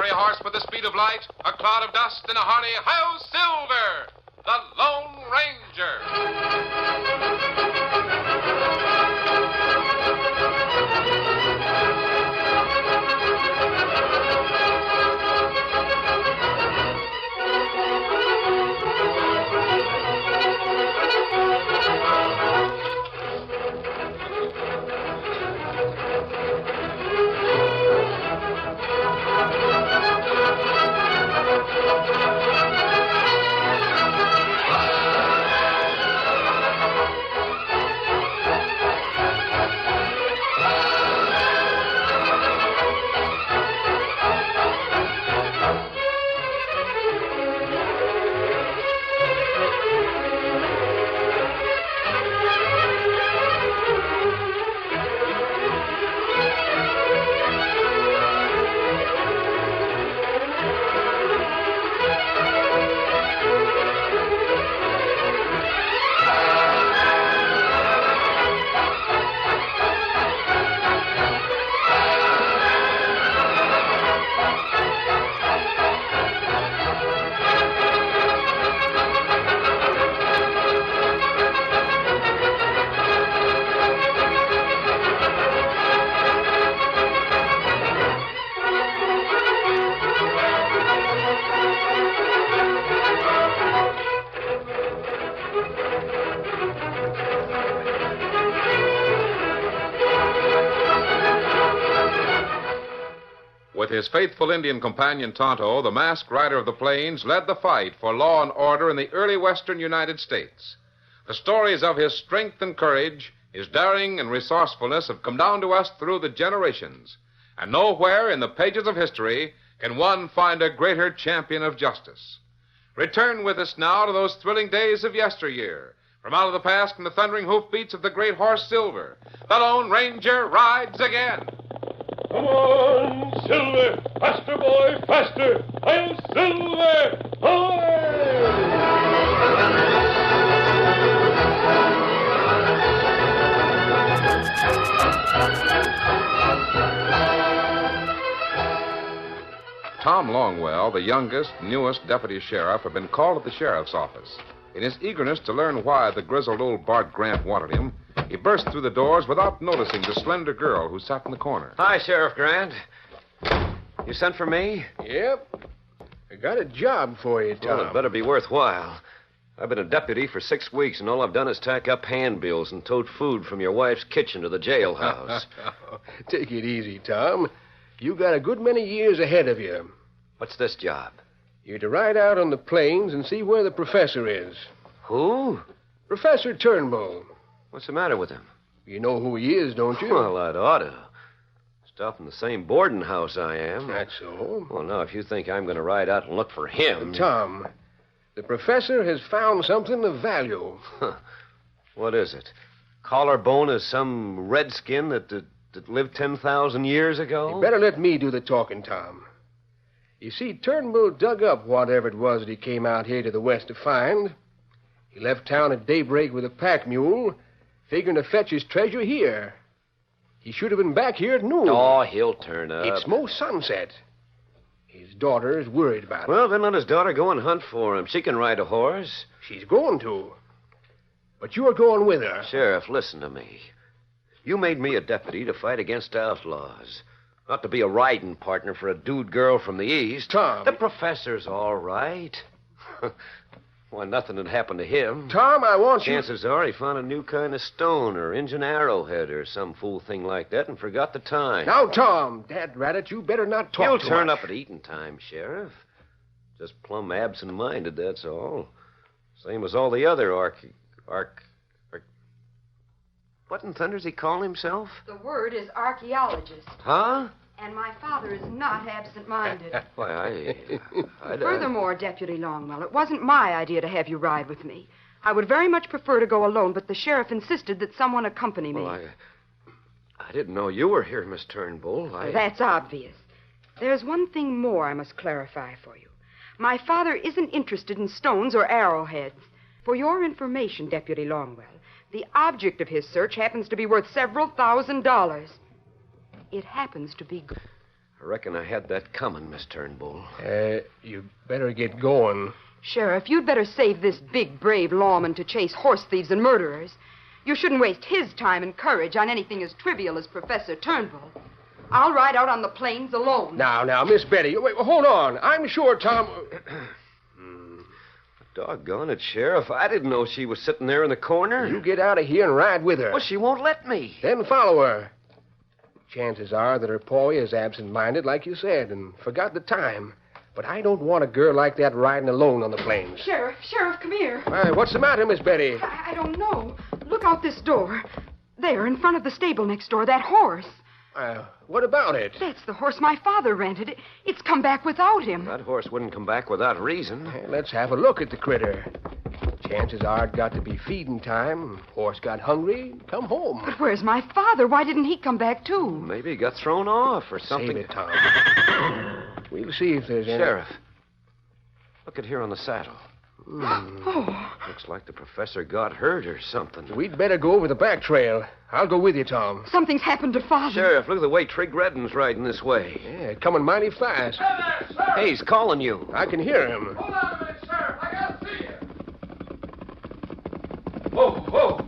fiery horse with the speed of light, a cloud of dust, and a hearty "Hi-Yo Silver!" The Lone With his faithful Indian companion Tonto, the masked rider of the plains led the fight for law and order in the early western United States. The stories of his strength and courage, his daring and resourcefulness have come down to us through the generations. And nowhere in the pages of history can one find a greater champion of justice. Return with us now to those thrilling days of yesteryear. From out of the past and the thundering hoofbeats of the great horse Silver, the Lone Ranger rides again. Come on, Silver! Faster, boy, faster! I'll Silver! Tom Longwell, the youngest, newest deputy sheriff, had been called at the sheriff's office. In his eagerness to learn why the grizzled old Bart Grant wanted him, he burst through the doors without noticing the slender girl who sat in the corner. Hi, Sheriff Grant. You sent for me? Yep. I got a job for you, Tom. Well, it better be worthwhile. I've been a deputy for 6 weeks, and all I've done is tack up handbills and tote food from your wife's kitchen to the jailhouse. Take it easy, Tom. You got a good many years ahead of you. What's this job? You're to ride out on the plains and see where the professor is. Who? Professor Turnbull. What's the matter with him? You know who he is, don't you? Well, I'd ought to. Stuff in the same boarding house I am. That's so. Well, now, if you think I'm going to ride out and look for him... Tom, the professor has found something of value. What is it? Collarbone is some redskin that lived 10,000 years ago? You better let me do the talking, Tom. You see, Turnbull dug up whatever it was that he came out here to the west to find. He left town at daybreak with a pack mule, figuring to fetch his treasure here. He should have been back here at noon. Oh, he'll turn up. It's most sunset. His daughter is worried about it. Well, then let his daughter go and hunt for him. She can ride a horse. She's going to. But you're going with her. Sheriff, listen to me. You made me a deputy to fight against outlaws. Not to be a riding partner for a dude girl from the east. Tom. The professor's all right. Why, nothing had happened to him. Tom, I want you... Chances are he found a new kind of stone or Injun arrowhead or some fool thing like that and forgot the time. Now, Tom, Dad Rabbit, you better not talk You'll too turn much. up at eating time, Sheriff. Just plumb absent-minded, that's all. Same as all the other What in thunder does he call himself? The word is archaeologist. Huh? And my father is not absent-minded. Why, I Furthermore, Deputy Longwell, it wasn't my idea to have you ride with me. I would very much prefer to go alone, but the sheriff insisted that someone accompany me. Well, I didn't know you were here, Miss Turnbull. That's obvious. There's one thing more I must clarify for you. My father isn't interested in stones or arrowheads. For your information, Deputy Longwell, the object of his search happens to be worth several $1,000s. It happens to be... reckon I had that coming, Miss Turnbull. You better get going. Sheriff, you'd better save this big, brave lawman to chase horse thieves and murderers. You shouldn't waste his time and courage on anything as trivial as Professor Turnbull. I'll ride out on the plains alone. Now, Miss Betty, wait, hold on. I'm sure Tom... Doggone it, Sheriff. I didn't know she was sitting there in the corner. You get out of here and ride with her. Well, she won't let me. Then follow her. Chances are that her paw is absent-minded, like you said, and forgot the time. But I don't want a girl like that riding alone on the plains. Sheriff, come here. What's the matter, Miss Betty? I don't know. Look out this door. There, in front of the stable next door, that horse. What about it? That's the horse my father rented. It's come back without him. That horse wouldn't come back without reason. Let's have a look at the critter. Chances are it got to be feeding time. Horse got hungry, come home. But where's my father? Why didn't he come back, too? Maybe he got thrown off or something. Save it, Tom. We'll see if there's any... Sheriff, look at here on the saddle. Oh. Looks like the professor got hurt or something. We'd better go over the back trail. I'll go with you, Tom. Something's happened to Father. Sheriff, look at the way Trig Redden's riding this way. Yeah, coming mighty fast. Hey, he's calling you. I can hear him. Hold on a minute, Sheriff. I gotta see you. Whoa.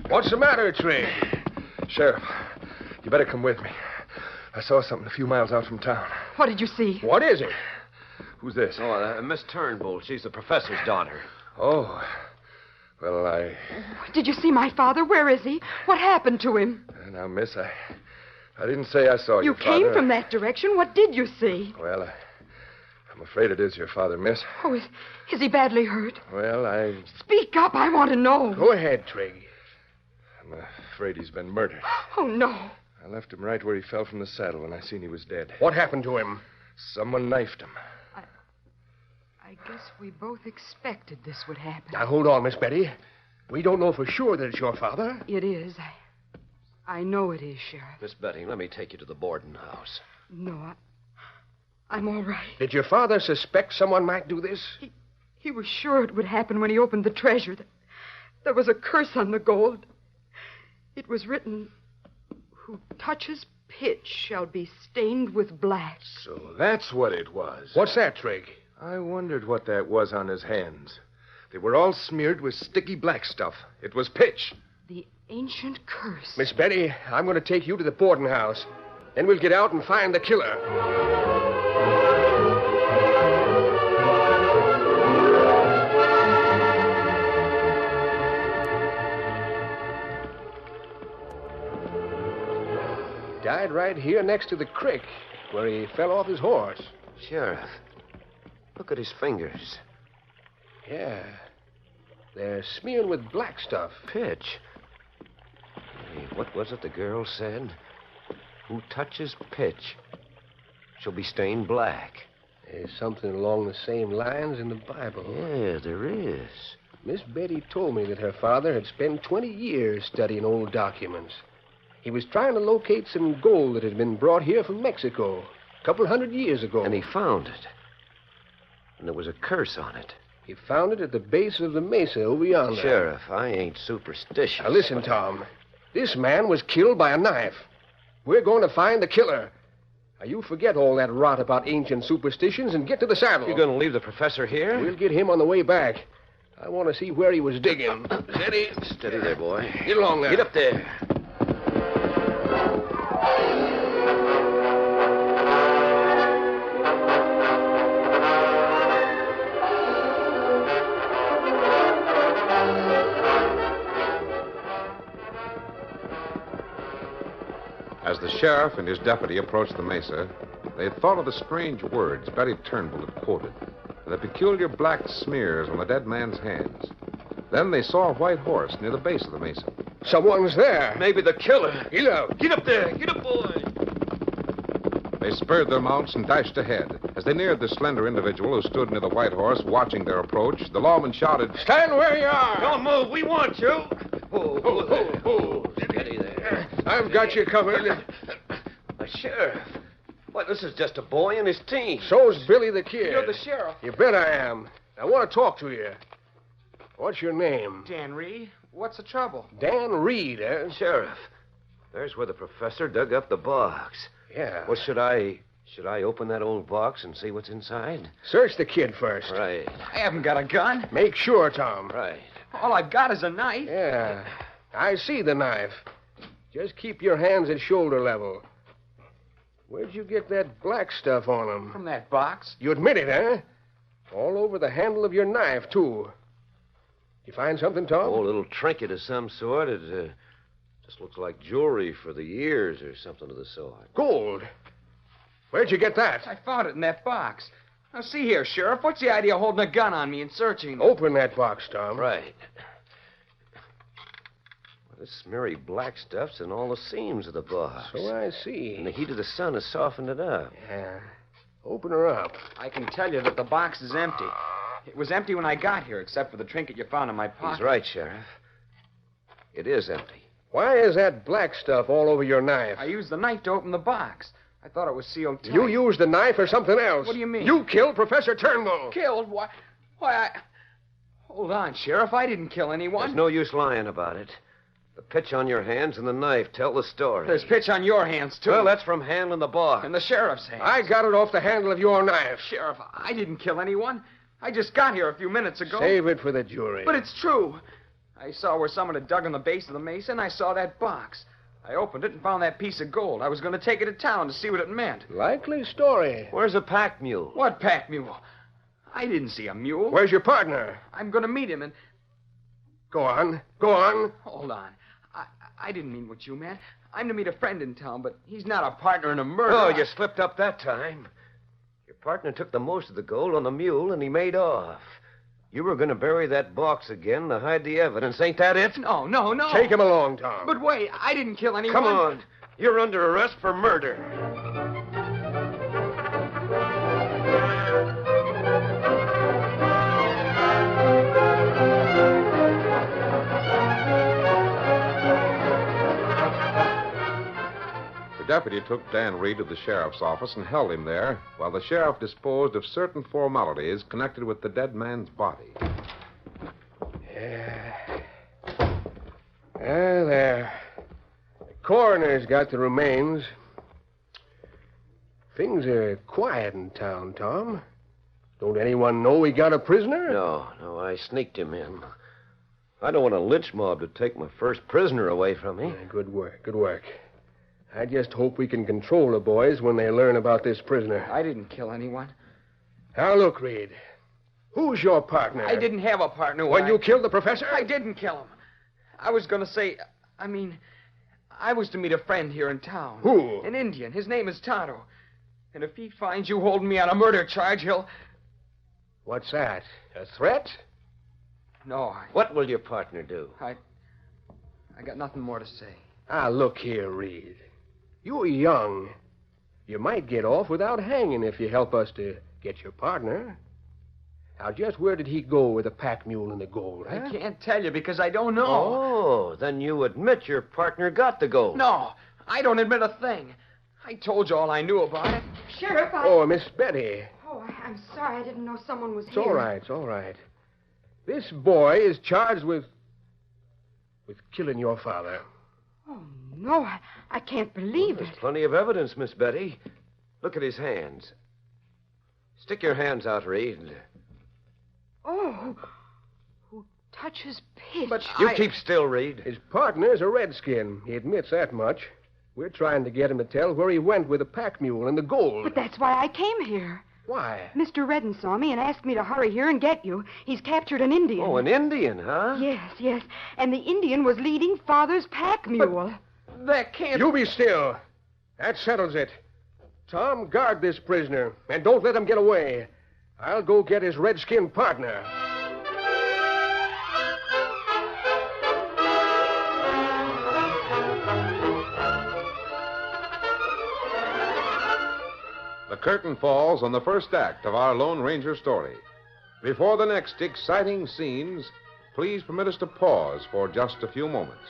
What's the matter, Trig? Sheriff, you better come with me. I saw something a few miles out from town. What did you see? What is it? Who's this? Oh, Miss Turnbull. She's the professor's daughter. Oh. Well, Did you see my father? Where is he? What happened to him? Now, miss, I didn't say I saw You your father. came from that direction. What did you see? Well, I'm afraid it is your father, miss. Oh, is he badly hurt? Well, Speak up. I want to know. Go ahead, Trig. I'm afraid he's been murdered. Oh, no. I left him right where he fell from the saddle when I seen he was dead. What happened to him? Someone knifed him. I guess we both expected this would happen. Now, hold on, Miss Betty. We don't know for sure that it's your father. It is. I know it is, Sheriff. Miss Betty, let me take you to the boarding house. No, I'm all right. Did your father suspect someone might do this? He was sure it would happen when he opened the treasure. There was a curse on the gold. It was written, "Who touches pitch shall be stained with black." So that's what it was. What's that, Trig? I wondered what that was on his hands. They were all smeared with sticky black stuff. It was pitch. The ancient curse. Miss Betty, I'm going to take you to the boarding house. Then we'll get out and find the killer. Died right here next to the creek where he fell off his horse. Sheriff, look at his fingers. Yeah. They're smeared with black stuff. Pitch. Hey, what was it the girl said? Who touches pitch shall be stained black. There's something along the same lines in the Bible. Yeah, there is. Miss Betty told me that her father had spent 20 years studying old documents. He was trying to locate some gold that had been brought here from Mexico a couple 100 years ago. And he found it. And there was a curse on it. He found it at the base of the mesa over yonder. Sheriff, I ain't superstitious. Now, listen, Tom. This man was killed by a knife. We're going to find the killer. Now, you forget all that rot about ancient superstitions and get to the saddle. You're going to leave the professor here? We'll get him on the way back. I want to see where he was digging. Steady. Steady there, boy. Get along there. Get up there. As the sheriff and his deputy approached the mesa, they thought of the strange words Betty Turnbull had quoted, and the peculiar black smears on the dead man's hands. Then they saw a white horse near the base of the mesa. Someone's there. Maybe the killer. Get up. Get up there. Get up, boy. They spurred their mounts and dashed ahead. As they neared the slender individual who stood near the white horse watching their approach, the lawman shouted, Stand where you are. Don't move. We want you. Oh. Steady there. I've got you covered. Sheriff. Why, this is just a boy and his team. So's Billy the Kid. You're the sheriff. You bet I am. I want to talk to you. What's your name? Dan Reed, what's the trouble? Dan Reed, eh? Sheriff, There's where the professor dug up the box. Yeah. Well, should I open that old box and see what's inside? Search the kid first. Right. I haven't got a gun. Make sure, Tom. Right. All I've got is a knife. Yeah. I see the knife. Just keep your hands at shoulder level. Where'd you get that black stuff on them? From that box. You admit it, huh? All over the handle of your knife, too. You find something, Tom? Oh, a little trinket of some sort. It just looks like jewelry for the ears or something of the sort. Gold. Where'd you get that? I found it in that box. Now, see here, Sheriff. What's the idea of holding a gun on me and searching? Open that box, Tom. Right. Well, this smeary black stuff's in all the seams of the box. So I see. And the heat of the sun has softened it up. Yeah. Open her up. I can tell you that the box is empty. It was empty when I got here, except for the trinket you found in my pocket. He's right, Sheriff. It is empty. Why is that black stuff all over your knife? I used the knife to open the box. I thought it was sealed tight. You used the knife or something else? What do you mean? You killed Professor Turnbull. Killed? Why, Hold on, Sheriff. I didn't kill anyone. There's no use lying about it. The pitch on your hands and the knife tell the story. There's pitch on your hands, too. Well, that's from handling the box. And the sheriff's hands. I got it off the handle of your knife. Sheriff, I didn't kill anyone. I just got here a few minutes ago. Save it for the jury. But it's true. I saw where someone had dug in the base of the mason, and I saw that box. I opened it and found that piece of gold. I was going to take it to town to see what it meant. Likely story. Where's a pack mule? What pack mule? I didn't see a mule. Where's your partner? I'm going to meet him and... Go on. Go on. Hold on. I didn't mean what you meant. I'm to meet a friend in town, but he's not a partner in a murder. Oh, you slipped up that time. Your partner took the most of the gold on the mule, and he made off. You were going to bury that box again to hide the evidence. Ain't that it? No. Take him along, Tom. But wait, I didn't kill anyone. Come on. You're under arrest for murder. The deputy took Dan Reed to the sheriff's office and held him there while the sheriff disposed of certain formalities connected with the dead man's body. There. The coroner's got the remains. Things are quiet in town, Tom. Don't anyone know we got a prisoner? No, I sneaked him in. I don't want a lynch mob to take my first prisoner away from me. Good work. I just hope we can control the boys when they learn about this prisoner. I didn't kill anyone. Now, look, Reed. Who's your partner? I didn't have a partner. When you killed the professor? I didn't kill him. I was going to say... I was to meet a friend here in town. Who? An Indian. His name is Tonto. And if he finds you holding me on a murder charge, he'll... What's that? A threat? No, What will your partner do? I got nothing more to say. Look here, Reed. You're young. You might get off without hanging if you help us to get your partner. Now, just where did he go with the pack mule and the gold, huh? I can't tell you because I don't know. Oh, then you admit your partner got the gold. No, I don't admit a thing. I told you all I knew about it. Sheriff, Oh, Miss Betty. Oh, I'm sorry. I didn't know someone was It's here. all right. This boy is charged with killing your father. Oh, no. I can't believe There's it. plenty of evidence, Miss Betty. Look at his hands. Stick your hands out, Reed. Oh, who touches pitch? But You keep still, Reed. His partner's a redskin. He admits that much. We're trying to get him to tell where he went with the pack mule and the gold. But that's why I came here. Why? Mr. Redden saw me and asked me to hurry here and get you. He's captured an Indian. Oh, an Indian, huh? Yes. And the Indian was leading Father's pack mule. that can't... You be still. That settles it. Tom, guard this prisoner, and don't let him get away. I'll go get his redskin partner. The curtain falls on the first act of our Lone Ranger story. Before the next exciting scenes, please permit us to pause for just a few moments.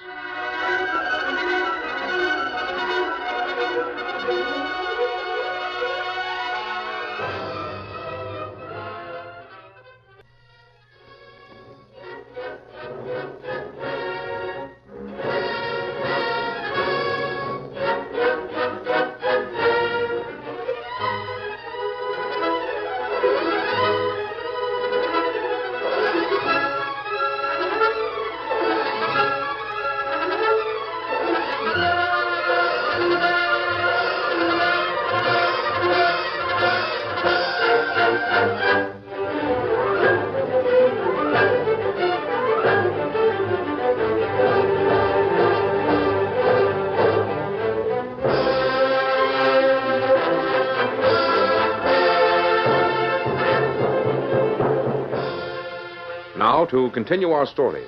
to continue our story.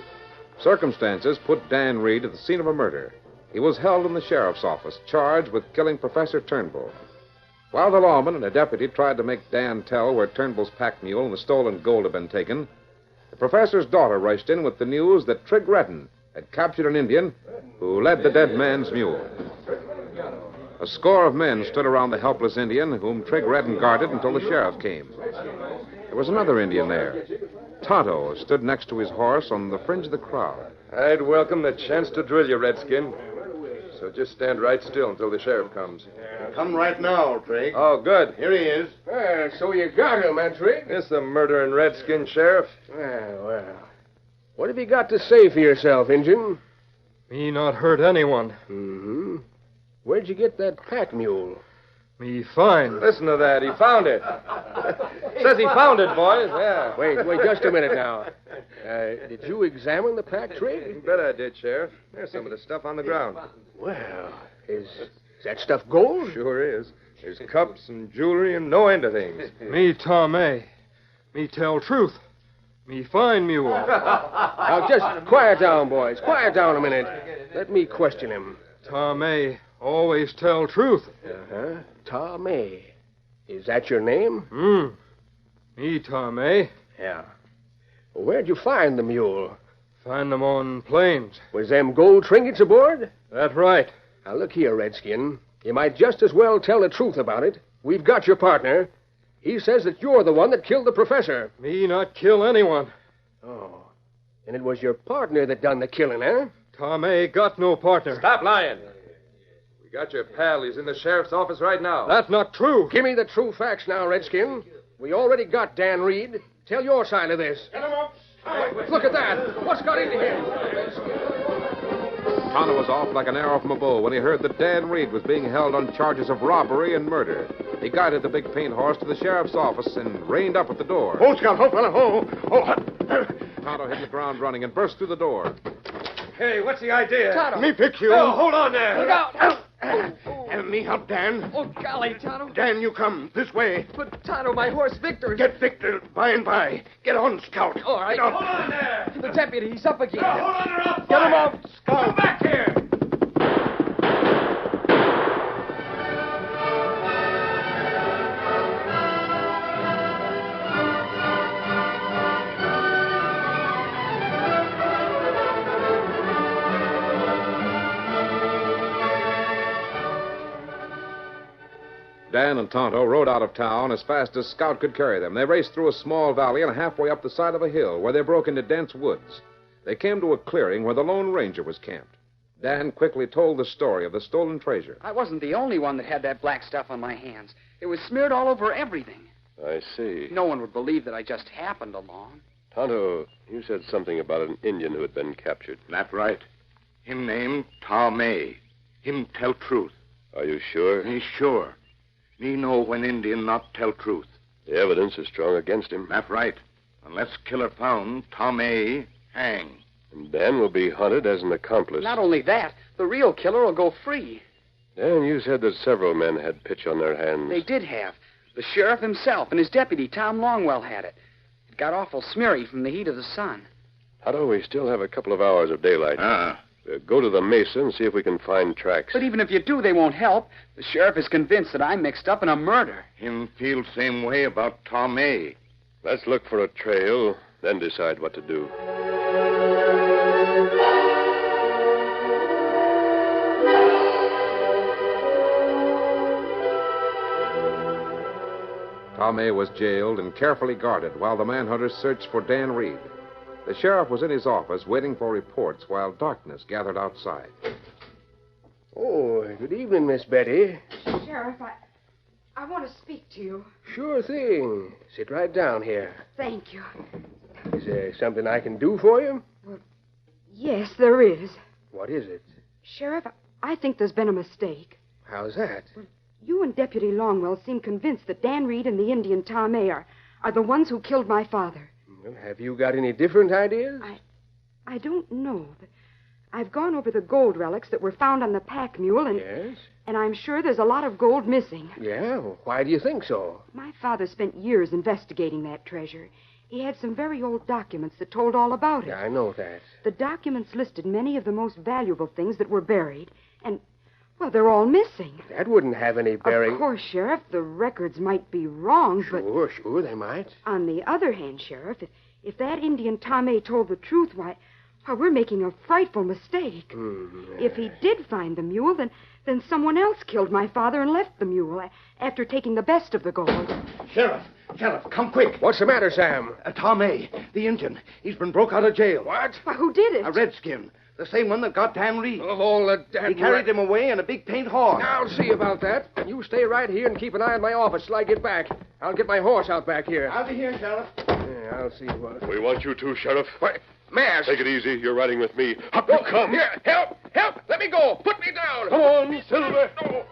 Circumstances put Dan Reed at the scene of a murder. He was held in the sheriff's office, charged with killing Professor Turnbull. While the lawman and a deputy tried to make Dan tell where Turnbull's pack mule and the stolen gold had been taken, the professor's daughter rushed in with the news that Trigg Redden had captured an Indian who led the dead man's mule. A score of men stood around the helpless Indian, whom Trigg Redden guarded until the sheriff came. There was another Indian there. Tonto stood next to his horse on the fringe of the crowd. I'd welcome the chance to drill you, Redskin. So just stand right still until the sheriff comes. Come right now, Trigg. Oh, good. Here he is. So you got him, eh, Trigg? This the murdering Redskin, Sheriff? Well. What have you got to say for yourself, Injun? Me not hurt anyone. Mm-hmm. Where'd you get that pack mule? Me find. Listen to that. He found it. Says he found it, boys. Yeah. Wait, just a minute now. Did you examine the pack, Trigg? You bet I did, Sheriff. There's some of the stuff on the ground. Well, is that stuff gold? Sure is. There's cups and jewelry and no end of things. Me Tommy. Me tell truth. Me find mule. Now, just quiet down, boys. Quiet down a minute. Let me question him. Tommy always tell truth. Uh-huh. Tommy. Is that your name? Me Tommy. Yeah. Well, where'd you find the mule? Find them on plains. Was them gold trinkets aboard? That right. Now, look here, Redskin. You might just as well tell the truth about it. We've got your partner. He says that you're the one that killed the professor. Me not kill anyone. Oh. And it was your partner that done the killing, eh? Tommy got no partner. Stop lying. We got your pal. He's in the sheriff's office right now. That's not true. Give me the true facts now, Redskin. We already got Dan Reed. Tell your side of this. Get him up. Look at that. What's got into him? Tonto was off like an arrow from a bow when he heard that Dan Reed was being held on charges of robbery and murder. He guided the big paint horse to the sheriff's office and reined up at the door. Hold, Scout. Hold, fella. Hold. Tonto hit the ground running and burst through the door. Hey, what's the idea? Tonto. Me pick you. Oh, hold on there. Look out. And me help Dan. Oh, golly, Tonto. Dan, you come. This way. But, Tonto, my horse Victor... Get Victor by and by. Get on, Scout. All right. Get on. Hold on there. The deputy, he's up again. Hold on or I'll Get him fire. up, Scout. Come back here. Dan and Tonto rode out of town as fast as Scout could carry them. They raced through a small valley and halfway up the side of a hill where they broke into dense woods. They came to a clearing where the Lone Ranger was camped. Dan quickly told the story of the stolen treasure. I wasn't the only one that had that black stuff on my hands. It was smeared all over everything. I see. No one would believe that I just happened along. Tonto, you said something about an Indian who had been captured. That right. Him name Tommy. Him tell truth. Are you sure? Me sure. Me know when Indian not tell truth. The evidence is strong against him. That right. Unless killer found, Tommy hang. And Dan will be hunted as an accomplice. Not only that, the real killer will go free. Dan, you said that several men had pitch on their hands. They did have. The sheriff himself and his deputy, Tom Longwell, had it. It got awful smeary from the heat of the sun. Tonto, we still have a couple of hours of daylight. Go to the mesa and see if we can find tracks. But even if you do, they won't help. The sheriff is convinced that I'm mixed up in a murder. Him feel same way about Tommy. Let's look for a trail, then decide what to do. Tommy was jailed and carefully guarded while the manhunters searched for Dan Reed. The sheriff was in his office waiting for reports while darkness gathered outside. Oh, good evening, Miss Betty. Sheriff, I want to speak to you. Sure thing. Sit right down here. Thank you. Is there something I can do for you? Yes, there is. What is it? Sheriff, I think there's been a mistake. How's that? You and Deputy Longwell seem convinced that Dan Reed and the Indian Tommy are the ones who killed my father. Well, have you got any different ideas? I don't know, but I've gone over the gold relics that were found on the pack mule, and Yes? and I'm sure there's a lot of gold missing. Yeah? Well, why do you think so? My father spent years investigating that treasure. He had some very old documents that told all about it. Yeah, I know that. The documents listed many of the most valuable things that were buried, and, well, they're all missing. That wouldn't have any bearing. Of course, Sheriff, the records might be wrong, but... Sure, they might. On the other hand, Sheriff, if that Indian Tomei told the truth, why, we're making a frightful mistake. If he did find the mule, then someone else killed my father and left the mule after taking the best of the gold. Sheriff, come quick. What's the matter, Sam? Tomei, the Indian. He's been broke out of jail. What? Why, who did it? A redskin. The same one that got Dan Reed. Of all the damn... He carried him away in a big paint horse. I'll see about that. You stay right here and keep an eye on my office till I get back. I'll get my horse out back here. I'll be here, Sheriff. Yeah, I'll see what... We want you too, Sheriff. What? Mask! Take it easy. You're riding with me. Up you come. Here, help! Let me go! Put me down! Come on, Silver! No.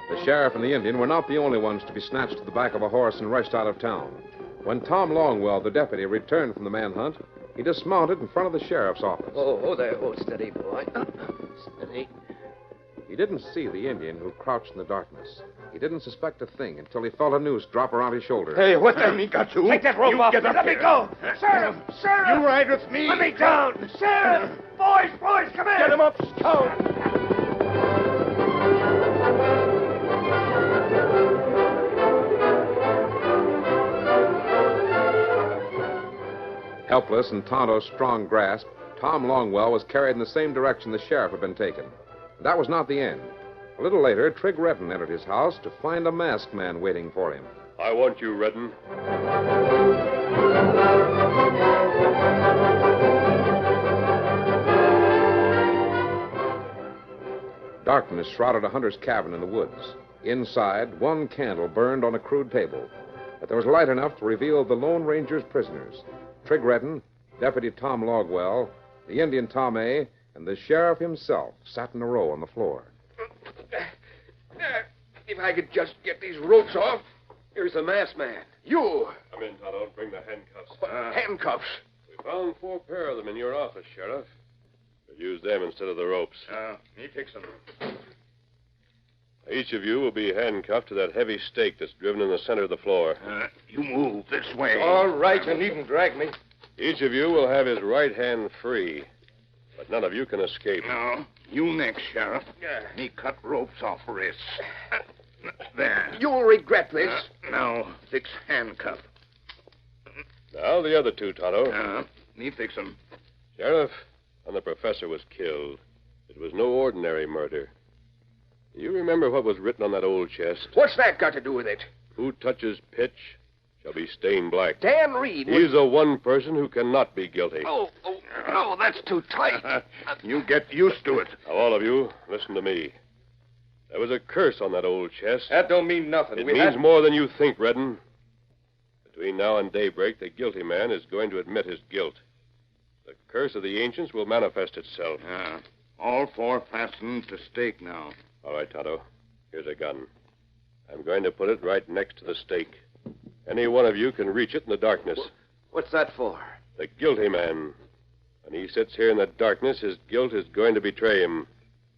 The sheriff and the Indian were not the only ones to be snatched to the back of a horse and rushed out of town. When Tom Longwell, the deputy, returned from the manhunt, he dismounted in front of the sheriff's office. Oh, there. Oh, steady, boy. Steady. He didn't see the Indian who crouched in the darkness. He didn't suspect a thing until he felt a noose drop around his shoulder. Hey, what the me got you? Take that rope off. Get up Let me here. go. Sheriff! You ride with me. Let me down. Sheriff! Boys, come here. Get him up, Scout. Helpless in Tonto's strong grasp, Tom Longwell was carried in the same direction the sheriff had been taken. That was not the end. A little later, Trigg Redden entered his house to find a masked man waiting for him. I want you, Redden. Darkness shrouded a hunter's cabin in the woods. Inside, one candle burned on a crude table. But there was light enough to reveal the Lone Ranger's prisoners. Trigg Redden, Deputy Tom Longwell, the Indian Tomei, and the sheriff himself sat in a row on the floor. If I could just get these ropes off. Here's the masked man. You! Come in, Tonto. Bring the handcuffs. Handcuffs? We found 4 pair of them in your office, Sheriff. We'll use them instead of the ropes. Me fix them. Each of you will be handcuffed to that heavy stake that's driven in the center of the floor. You move this way. All right, you needn't drag me. Each of you will have his right hand free, but none of you can escape. No, you next, Sheriff. Me cut ropes off wrists. There. You'll regret this. Now, fix handcuff. Now, the other 2, Tonto. Me fix them. Sheriff, when the professor was killed, it was no ordinary murder. You remember what was written on that old chest? What's that got to do with it? Who touches pitch shall be stained black. Dan Reed. He's the one person who cannot be guilty. Oh, no, that's too tight. You get used to it. Now, all of you, listen to me. There was a curse on that old chest. That don't mean nothing. It means more than you think, Redden. Between now and daybreak, the guilty man is going to admit his guilt. The curse of the ancients will manifest itself. All 4 fastened to stake now. All right, Tonto. Here's a gun. I'm going to put it right next to the stake. Any one of you can reach it in the darkness. What's that for? The guilty man. When he sits here in the darkness, his guilt is going to betray him.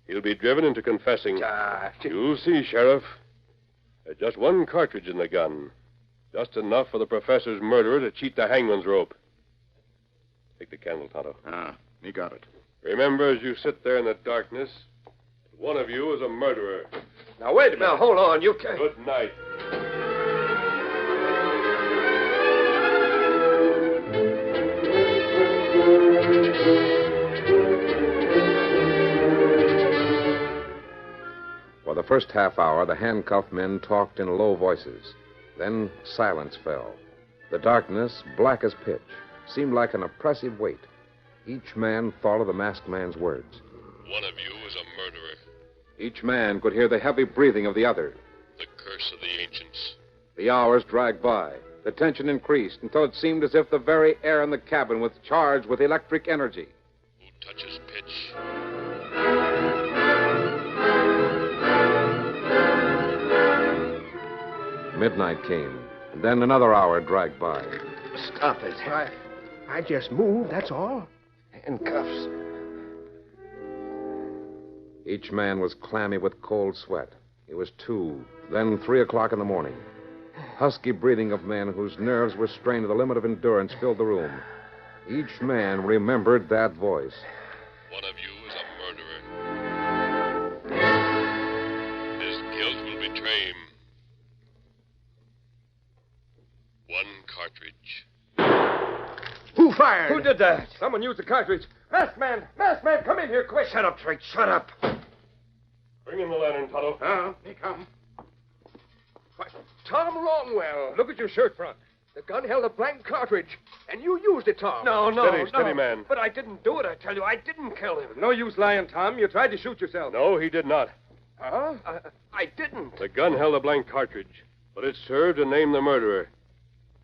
He'll be driven into confessing. You'll see, Sheriff. There's just 1 cartridge in the gun. Just enough for the professor's murderer to cheat the hangman's rope. Take the candle, Tonto. Me got it. Remember, as you sit there in the darkness, one of you is a murderer. Now, wait a minute. Now, hold on. You can't... Good night. For the first half hour, the handcuffed men talked in low voices. Then silence fell. The darkness, black as pitch, seemed like an oppressive weight. Each man thought of the masked man's words. One of you is a murderer. Each man could hear the heavy breathing of the other. The curse of the ancients. The hours dragged by. The tension increased until it seemed as if the very air in the cabin was charged with electric energy. Who touches pitch? Midnight came, and then another hour dragged by. Stop it. I just moved, that's all. handcuffs. Each man was clammy with cold sweat. It was 2, then 3 o'clock in the morning. Husky breathing of men whose nerves were strained to the limit of endurance filled the room. Each man remembered that voice. One of you is a murderer. His guilt will betray him. 1 cartridge. Who fired? Who did that? Someone used the cartridge. Masked man, come in here quick. Shut up, Drake, shut up. Bring in the lantern, Tonto. He come. Why, Tom Longwell. Look at your shirt front. The gun held a blank cartridge, and you used it, Tom. No, Steady, man. But I didn't do it, I tell you. I didn't kill him. No use lying, Tom. You tried to shoot yourself. No, he did not. Huh? I didn't. The gun held a blank cartridge, but it served to name the murderer.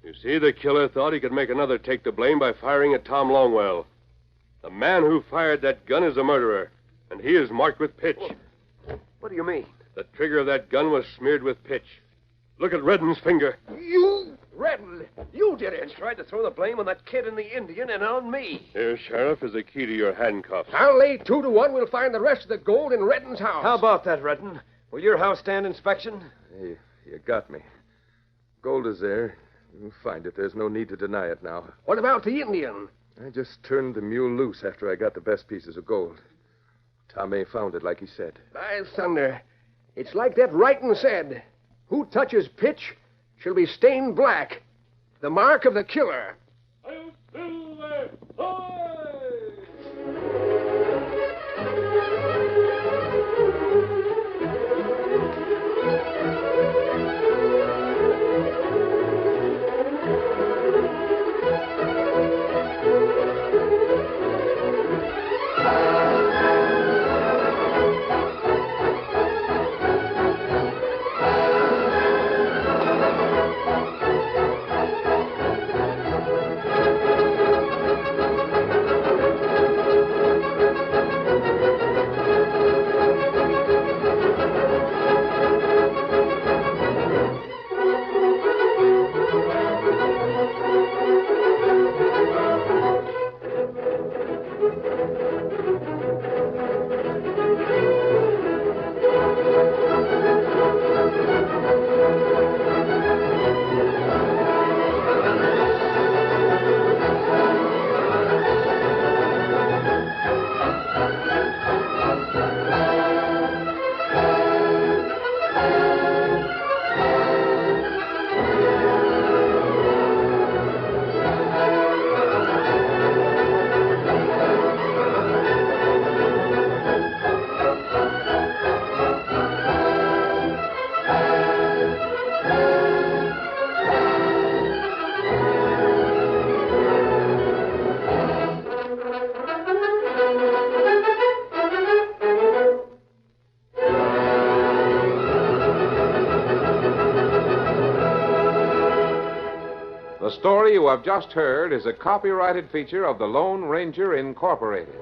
You see, the killer thought he could make another take the blame by firing at Tom Longwell. The man who fired that gun is a murderer, and he is marked with pitch. What do you mean? The trigger of that gun was smeared with pitch. Look at Redden's finger. You, Redden, you did it. Tried to throw the blame on that kid and the Indian and on me. Here, Sheriff, is the key to your handcuffs. I'll lay 2 to 1 we'll find the rest of the gold in Redden's house. How about that, Redden? Will your house stand inspection? Hey, you got me. Gold is there. You'll find it. There's no need to deny it now. What about the Indian? I just turned the mule loose after I got the best pieces of gold. Tommy found it like he said. By thunder, it's like that writing said. Who touches pitch shall be stained black. The mark of the killer. The story you have just heard is a copyrighted feature of the Lone Ranger Incorporated.